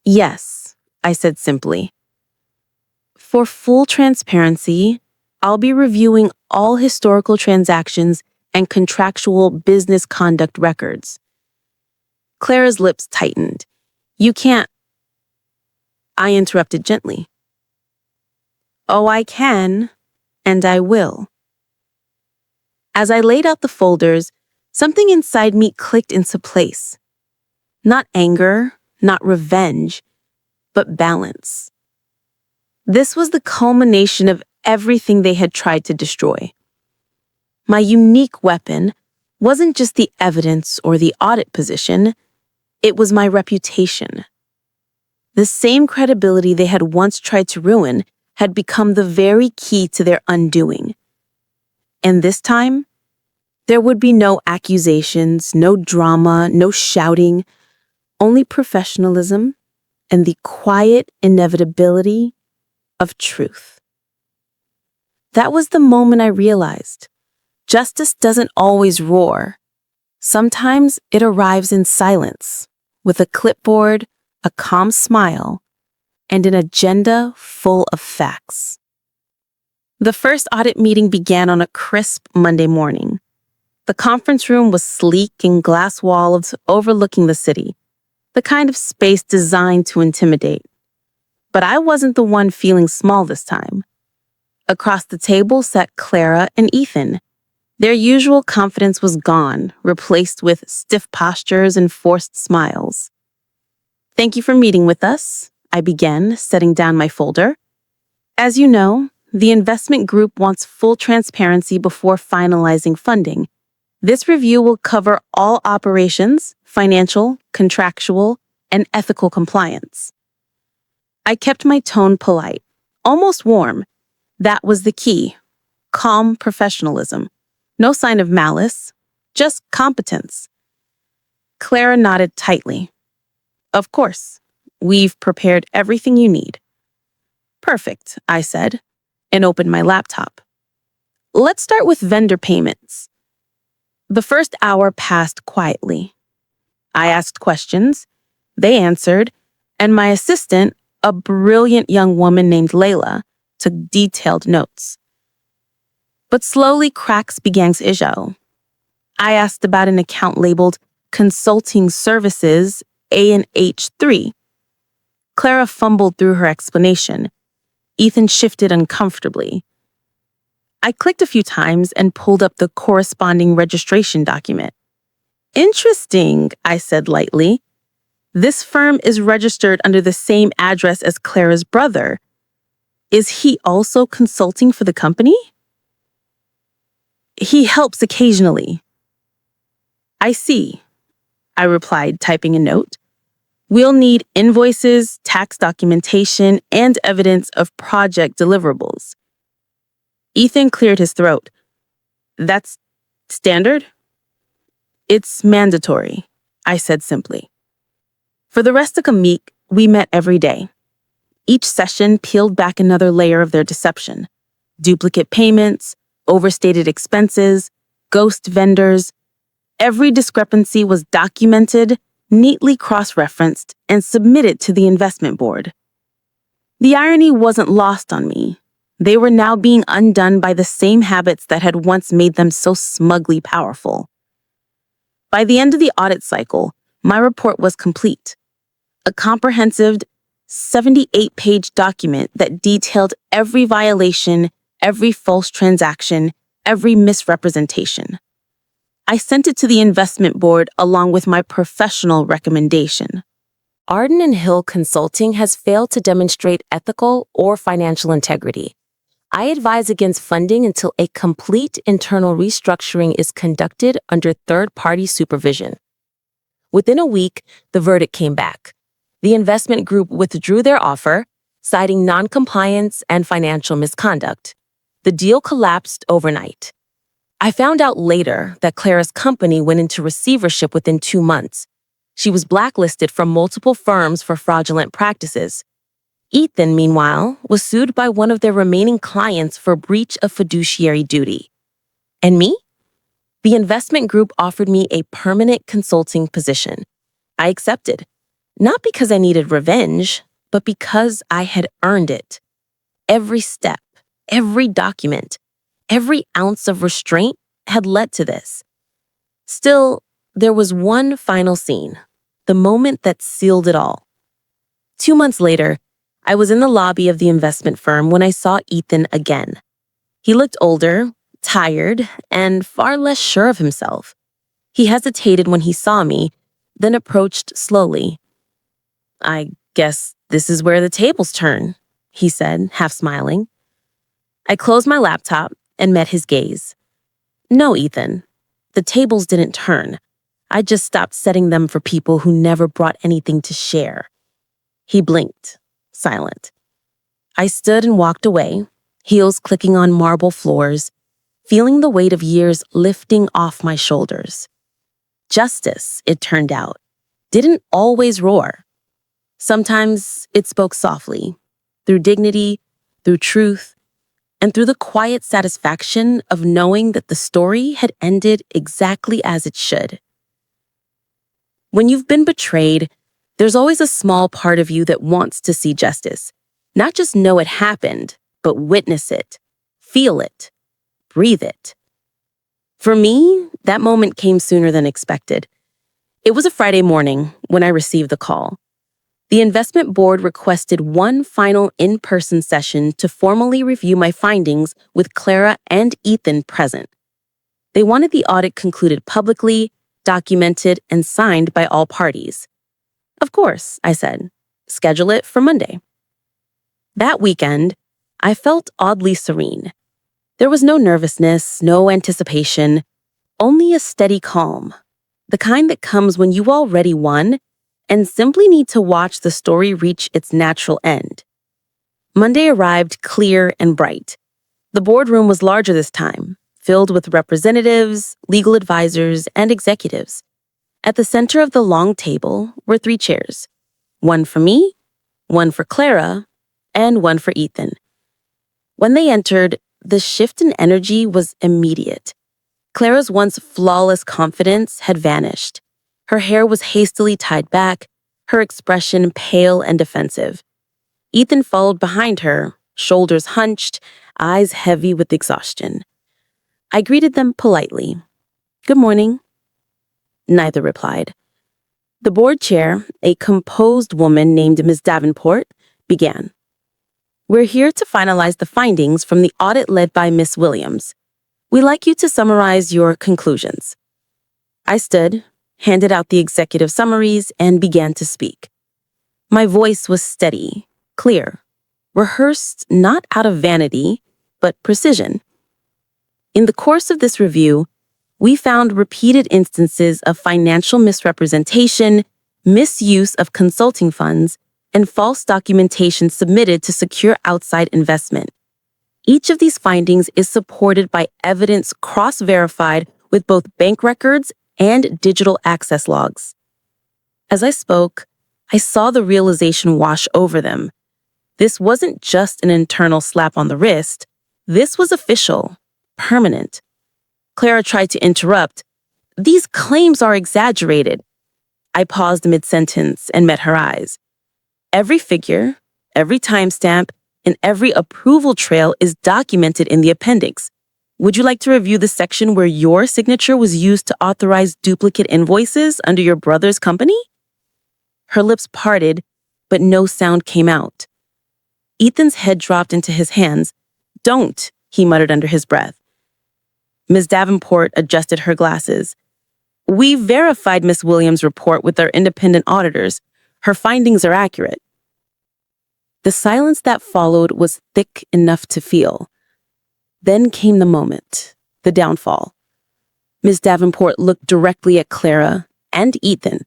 "Yes," I said simply. "For full transparency, I'll be reviewing all historical transactions and contractual business conduct records." Clara's lips tightened. "You can't—" I interrupted gently. "Oh, I can, and I will." As I laid out the folders, something inside me clicked into place. Not anger, not revenge, but balance. This was the culmination of everything they had tried to destroy. My unique weapon wasn't just the evidence or the audit position, it was my reputation. The same credibility they had once tried to ruin had become the very key to their undoing. And this time, there would be no accusations, no drama, no shouting, only professionalism and the quiet inevitability of truth. That was the moment I realized justice doesn't always roar. Sometimes it arrives in silence, with a clipboard, a calm smile, and an agenda full of facts. The first audit meeting began on a crisp Monday morning. The conference room was sleek and glass-walled, overlooking the city, the kind of space designed to intimidate. But I wasn't the one feeling small this time. Across the table sat Clara and Ethan. Their usual confidence was gone, replaced with stiff postures and forced smiles. "Thank you for meeting with us," I began, setting down my folder. "As you know, the investment group wants full transparency before finalizing funding. This review will cover all operations, financial, contractual, and ethical compliance." I kept my tone polite, almost warm. That was the key. Calm professionalism. No sign of malice, just competence. Clara nodded tightly. "Of course, we've prepared everything you need." "Perfect," I said, and opened my laptop. "Let's start with vendor payments." The first hour passed quietly. I asked questions, they answered, and my assistant, a brilliant young woman named Layla, took detailed notes. But slowly cracks began to issue. I asked about an account labeled Consulting Services A&H3. Clara fumbled through her explanation. Ethan shifted uncomfortably. I clicked a few times and pulled up the corresponding registration document. Interesting, I said lightly. This firm is registered under the same address as Clara's brother. Is he also consulting for the company? He helps occasionally. I see, I replied, typing a note. We'll need invoices, tax documentation, and evidence of project deliverables. Ethan cleared his throat. That's standard? It's mandatory, I said simply. For the rest of the week, we met every day. Each session peeled back another layer of their deception. Duplicate payments, overstated expenses, ghost vendors. Every discrepancy was documented, neatly cross-referenced, and submitted to the investment board. The irony wasn't lost on me. They were now being undone by the same habits that had once made them so smugly powerful. By the end of the audit cycle, my report was complete. A comprehensive 78-page document that detailed every violation, every false transaction, every misrepresentation. I sent it to the investment board along with my professional recommendation. Arden and Hill Consulting has failed to demonstrate ethical or financial integrity. I advise against funding until a complete internal restructuring is conducted under third-party supervision. Within a week, the verdict came back. The investment group withdrew their offer, citing non-compliance and financial misconduct. The deal collapsed overnight. I found out later that Clara's company went into receivership within 2 months. She was blacklisted from multiple firms for fraudulent practices. Ethan, meanwhile, was sued by one of their remaining clients for breach of fiduciary duty. And me? The investment group offered me a permanent consulting position. I accepted, not because I needed revenge, but because I had earned it. Every step, every document, every ounce of restraint had led to this. Still, there was one final scene, the moment that sealed it all. 2 months later, I was in the lobby of the investment firm when I saw Ethan again. He looked older, tired, and far less sure of himself. He hesitated when he saw me, then approached slowly. I guess this is where the tables turn, he said, half smiling. I closed my laptop and met his gaze. No, Ethan, the tables didn't turn. I just stopped setting them for people who never brought anything to share. He blinked, silent. I stood and walked away, heels clicking on marble floors, feeling the weight of years lifting off my shoulders. Justice, it turned out, didn't always roar. Sometimes it spoke softly, through dignity, through truth, and through the quiet satisfaction of knowing that the story had ended exactly as it should. When you've been betrayed, there's always a small part of you that wants to see justice, not just know it happened, but witness it, feel it, breathe it. For me, that moment came sooner than expected. It was a Friday morning when I received the call. The investment board requested one final in-person session to formally review my findings with Clara and Ethan present. They wanted the audit concluded publicly, documented, and signed by all parties. Of course, I said. Schedule it for Monday. That weekend, I felt oddly serene. There was no nervousness, no anticipation, only a steady calm, the kind that comes when you already won and simply need to watch the story reach its natural end. Monday arrived clear and bright. The boardroom was larger this time, filled with representatives, legal advisors, and executives. At the center of the long table were 3 chairs, one for me, one for Clara, and one for Ethan. When they entered, the shift in energy was immediate. Clara's once flawless confidence had vanished. Her hair was hastily tied back, her expression pale and defensive. Ethan followed behind her, shoulders hunched, eyes heavy with exhaustion. I greeted them politely. Good morning. Neither replied. The board chair, a composed woman named Ms. Davenport, began. We're here to finalize the findings from the audit led by Ms. Williams. We'd like you to summarize your conclusions. I stood, handed out the executive summaries, and began to speak. My voice was steady, clear, rehearsed not out of vanity, but precision. In the course of this review, we found repeated instances of financial misrepresentation, misuse of consulting funds, and false documentation submitted to secure outside investment. Each of these findings is supported by evidence cross-verified with both bank records and digital access logs. As I spoke, I saw the realization wash over them. This wasn't just an internal slap on the wrist. This was official, permanent. Clara tried to interrupt. These claims are exaggerated. I paused mid-sentence and met her eyes. Every figure, every timestamp, and every approval trail is documented in the appendix. Would you like to review the section where your signature was used to authorize duplicate invoices under your brother's company? Her lips parted, but no sound came out. Ethan's head dropped into his hands. Don't, he muttered under his breath. Ms. Davenport adjusted her glasses. We verified Ms. Williams' report with our independent auditors. Her findings are accurate. The silence that followed was thick enough to feel. Then came the moment, the downfall. Ms. Davenport looked directly at Clara and Ethan.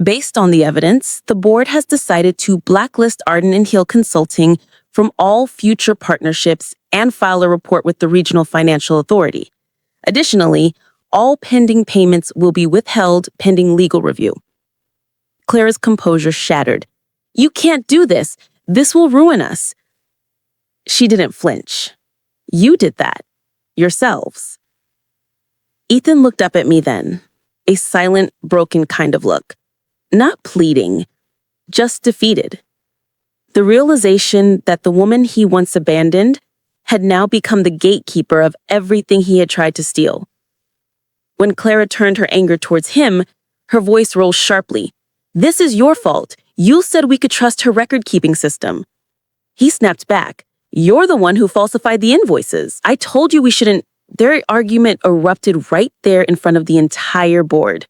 Based on the evidence, the board has decided to blacklist Arden and Hill Consulting from all future partnerships and file a report with the Regional Financial Authority. Additionally, all pending payments will be withheld pending legal review. Clara's composure shattered. You can't do this. This will ruin us. She didn't flinch. You did that. Yourselves. Ethan looked up at me then, a silent, broken kind of look. Not pleading, just defeated. The realization that the woman he once abandoned had now become the gatekeeper of everything he had tried to steal. When Clara turned her anger towards him, her voice rose sharply. This is your fault. You said we could trust her record-keeping system. He snapped back. You're the one who falsified the invoices. I told you we shouldn't. Their argument erupted right there in front of the entire board.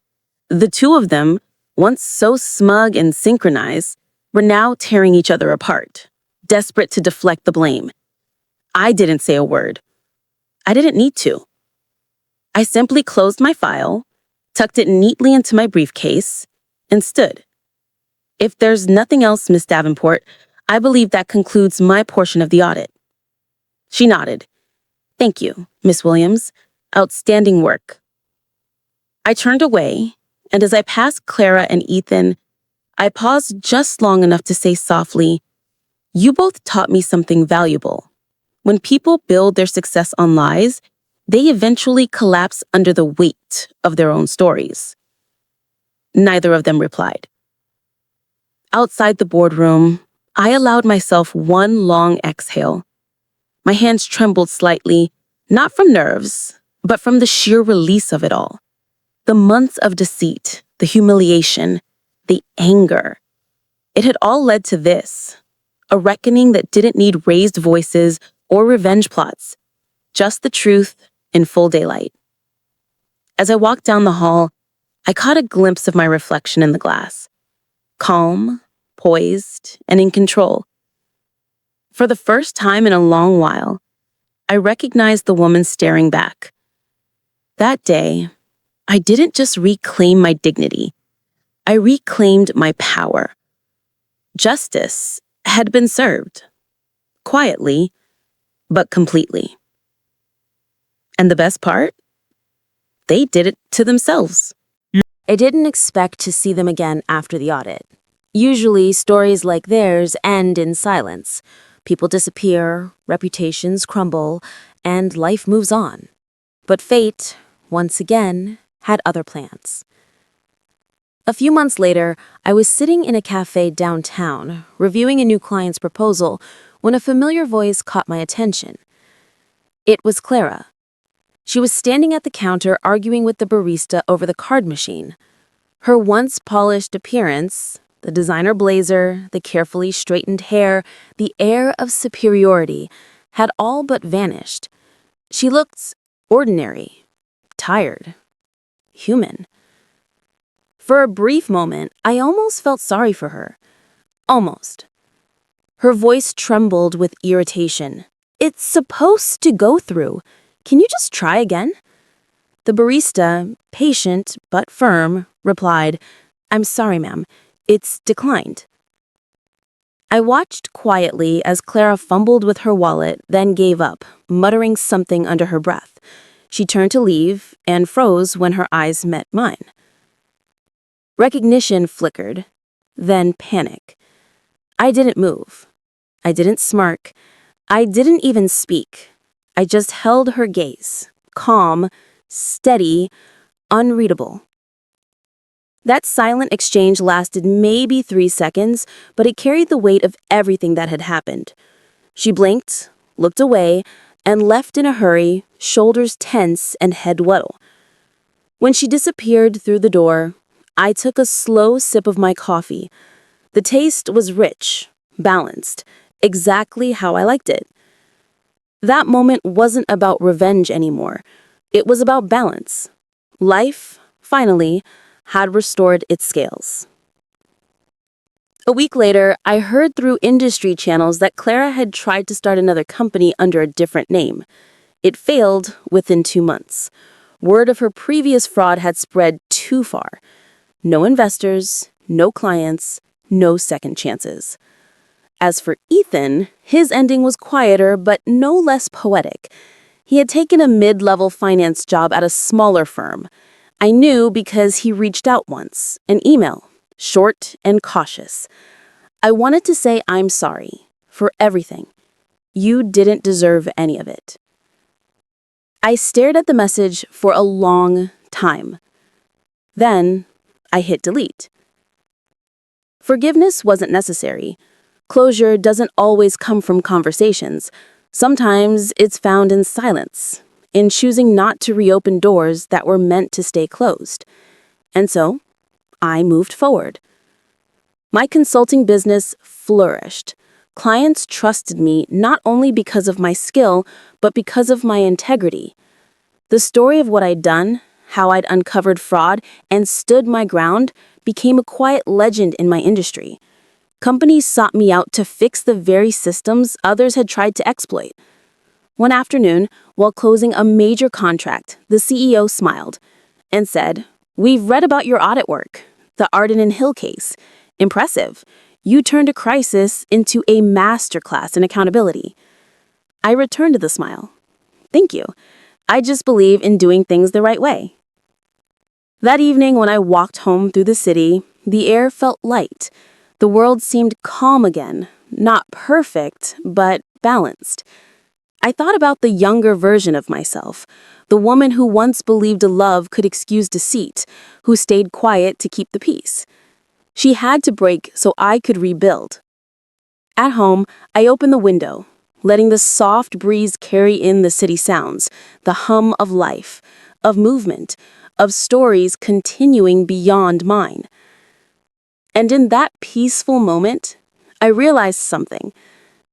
The two of them, once so smug and synchronized, were now tearing each other apart, desperate to deflect the blame. I didn't say a word. I didn't need to. I simply closed my file, tucked it neatly into my briefcase, and stood. If there's nothing else, Miss Davenport, I believe that concludes my portion of the audit. She nodded. Thank you, Miss Williams. Outstanding work. I turned away, and as I passed Clara and Ethan, I paused just long enough to say softly, you both taught me something valuable. When people build their success on lies, they eventually collapse under the weight of their own stories. Neither of them replied. Outside the boardroom, I allowed myself one long exhale. My hands trembled slightly, not from nerves, but from the sheer release of it all. The months of deceit, the humiliation, the anger. It had all led to this, a reckoning that didn't need raised voices or revenge plots, just the truth in full daylight. As I walked down the hall, I caught a glimpse of my reflection in the glass. Calm, poised, and in control. For the first time in a long while, I recognized the woman staring back. That day, I didn't just reclaim my dignity. I reclaimed my power. Justice had been served. Quietly, but completely. And the best part? They did it to themselves. I didn't expect to see them again after the audit. Usually, stories like theirs end in silence. People disappear, reputations crumble, and life moves on. But fate, once again, had other plans. A few months later, I was sitting in a cafe downtown, reviewing a new client's proposal, when a familiar voice caught my attention. It was Clara. She was standing at the counter arguing with the barista over the card machine. Her once polished appearance, the designer blazer, the carefully straightened hair, the air of superiority, had all but vanished. She looked ordinary, tired, human. For a brief moment, I almost felt sorry for her. Almost. Her voice trembled with irritation. "It's supposed to go through. Can you just try again?" The barista, patient but firm, replied, "I'm sorry, ma'am. It's declined." I watched quietly as Clara fumbled with her wallet, then gave up, muttering something under her breath. She turned to leave and froze when her eyes met mine. Recognition flickered, then panic. I didn't move. I didn't smirk. I didn't even speak. I just held her gaze, calm, steady, unreadable. That silent exchange lasted maybe 3 seconds, but it carried the weight of everything that had happened. She blinked, looked away, and left in a hurry, shoulders tense and head low. When she disappeared through the door, I took a slow sip of my coffee. The taste was rich, balanced, exactly how I liked it. That moment wasn't about revenge anymore. It was about balance. Life, finally, had restored its scales. A week later, I heard through industry channels that Clara had tried to start another company under a different name. It failed within 2 months. Word of her previous fraud had spread too far. No investors, no clients, no second chances. As for Ethan, his ending was quieter but no less poetic. He had taken a mid-level finance job at a smaller firm. I knew because he reached out once, an email, short and cautious. I wanted to say I'm sorry for everything. You didn't deserve any of it. I stared at the message for a long time. Then I hit delete. Forgiveness wasn't necessary. Closure doesn't always come from conversations. Sometimes it's found in silence, in choosing not to reopen doors that were meant to stay closed. And so, I moved forward. My consulting business flourished. Clients trusted me not only because of my skill, but because of my integrity. The story of what I'd done, how I'd uncovered fraud and stood my ground, became a quiet legend in my industry. Companies sought me out to fix the very systems others had tried to exploit. One afternoon, while closing a major contract, the CEO smiled and said, "We've read about your audit work, the Arden and Hill case. Impressive. You turned a crisis into a masterclass in accountability." I returned to the smile. "Thank you. I just believe in doing things the right way." That evening, when I walked home through the city, the air felt light. The world seemed calm again, not perfect, but balanced. I thought about the younger version of myself, the woman who once believed a love could excuse deceit, who stayed quiet to keep the peace. She had to break so I could rebuild. At home, I opened the window, letting the soft breeze carry in the city sounds, the hum of life, of movement, of stories continuing beyond mine. And in that peaceful moment, I realized something.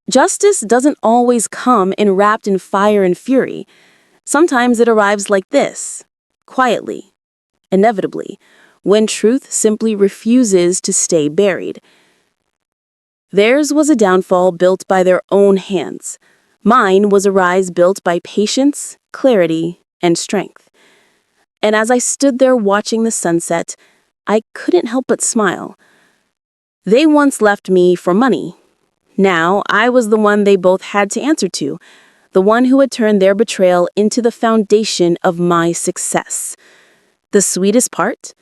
Justice doesn't always come wrapped in fire and fury. Sometimes it arrives like this, quietly, inevitably, when truth simply refuses to stay buried. Theirs was a downfall built by their own hands. Mine was a rise built by patience, clarity, and strength. And as I stood there watching the sunset, I couldn't help but smile. They once left me for money. Now I was the one they both had to answer to, the one who had turned their betrayal into the foundation of my success. The sweetest part?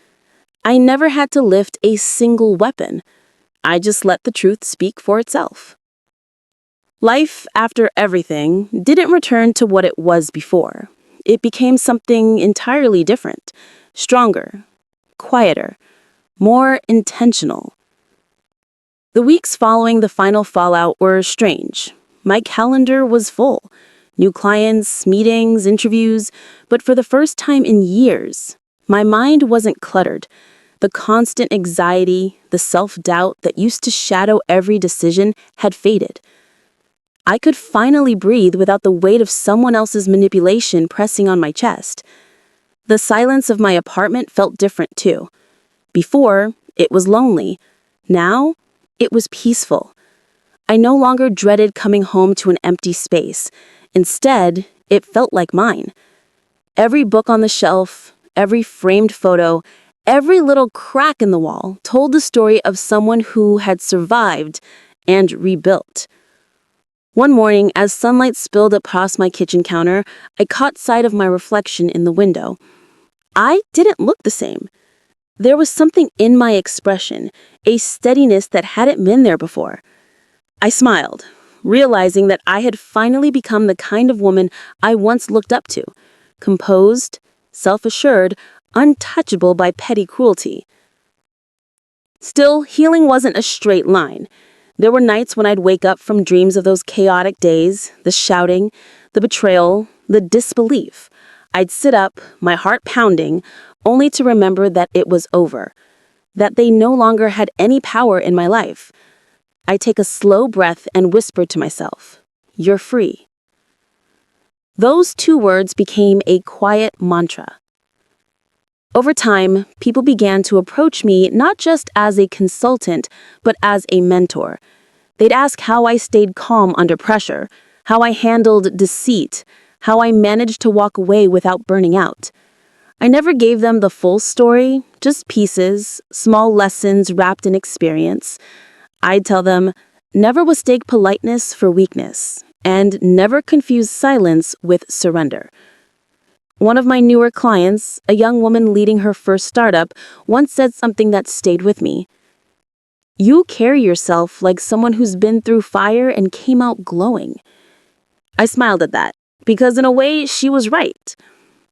I never had to lift a single weapon. I just let the truth speak for itself. Life, after everything, didn't return to what it was before. It became something entirely different, stronger, quieter, more intentional. The weeks following the final fallout were strange. My calendar was full. New clients, meetings, interviews, but for the first time in years, my mind wasn't cluttered. The constant anxiety, the self-doubt that used to shadow every decision had faded. I could finally breathe without the weight of someone else's manipulation pressing on my chest. The silence of my apartment felt different too. Before, it was lonely. Now, it was peaceful. I no longer dreaded coming home to an empty space. Instead, it felt like mine. Every book on the shelf, every framed photo, every little crack in the wall told the story of someone who had survived and rebuilt. One morning, as sunlight spilled across my kitchen counter, I caught sight of my reflection in the window. I didn't look the same. There was something in my expression, a steadiness that hadn't been there before. I smiled, realizing that I had finally become the kind of woman I once looked up to, composed, self-assured, untouchable by petty cruelty. Still, healing wasn't a straight line. There were nights when I'd wake up from dreams of those chaotic days, the shouting, the betrayal, the disbelief. I'd sit up, my heart pounding, only to remember that it was over, that they no longer had any power in my life. I take a slow breath and whisper to myself, "You're free." Those two words became a quiet mantra. Over time, people began to approach me not just as a consultant, but as a mentor. They'd ask how I stayed calm under pressure, how I handled deceit, how I managed to walk away without burning out. I never gave them the full story, just pieces, small lessons wrapped in experience. I'd tell them, never mistake politeness for weakness, and never confuse silence with surrender. One of my newer clients, a young woman leading her first startup, once said something that stayed with me. "You carry yourself like someone who's been through fire and came out glowing." I smiled at that, because in a way, she was right.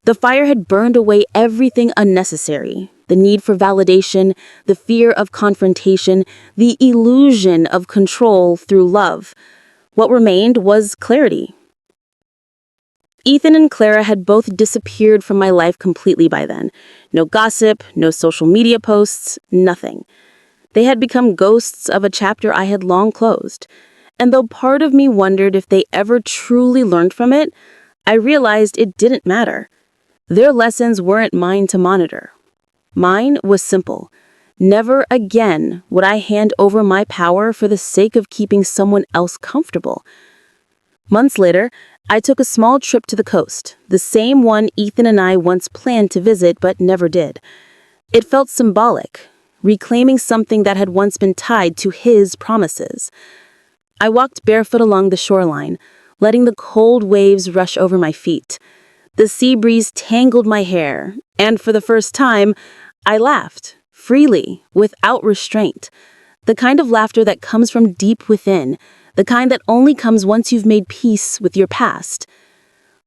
The fire had burned away everything unnecessary, the need for validation, the fear of confrontation, the illusion of control through love. What remained was clarity. Ethan and Clara had both disappeared from my life completely by then. No gossip, no social media posts, nothing. They had become ghosts of a chapter I had long closed. And though part of me wondered if they ever truly learned from it, I realized it didn't matter. Their lessons weren't mine to monitor. Mine was simple. Never again would I hand over my power for the sake of keeping someone else comfortable. Months later, I took a small trip to the coast, the same one Ethan and I once planned to visit but never did. It felt symbolic, reclaiming something that had once been tied to his promises. I walked barefoot along the shoreline, letting the cold waves rush over my feet. The sea breeze tangled my hair, and for the first time, I laughed, freely, without restraint. The kind of laughter that comes from deep within, the kind that only comes once you've made peace with your past.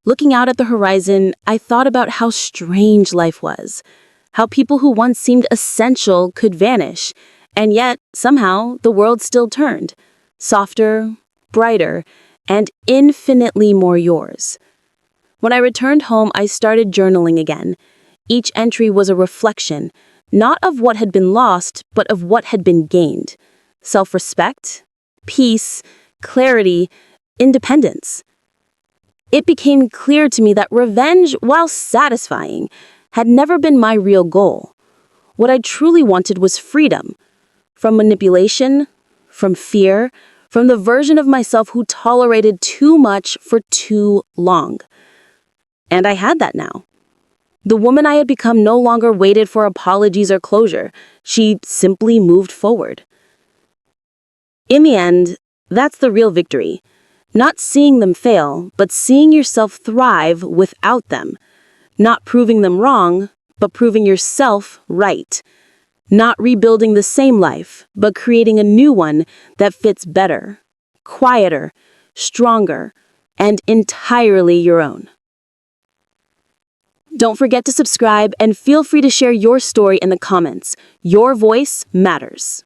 Looking out at the horizon, I thought about how strange life was, how people who once seemed essential could vanish, and yet, somehow, the world still turned, softer, brighter, and infinitely more yours. When I returned home, I started journaling again. Each entry was a reflection, not of what had been lost, but of what had been gained. Self-respect, peace, clarity, independence. It became clear to me that revenge, while satisfying, had never been my real goal. What I truly wanted was freedom. From manipulation, from fear, from the version of myself who tolerated too much for too long. And I had that now. The woman I had become no longer waited for apologies or closure. She simply moved forward. In the end, that's the real victory. Not seeing them fail, but seeing yourself thrive without them. Not proving them wrong, but proving yourself right. Not rebuilding the same life, but creating a new one that fits better, quieter, stronger, and entirely your own. Don't forget to subscribe and feel free to share your story in the comments. Your voice matters.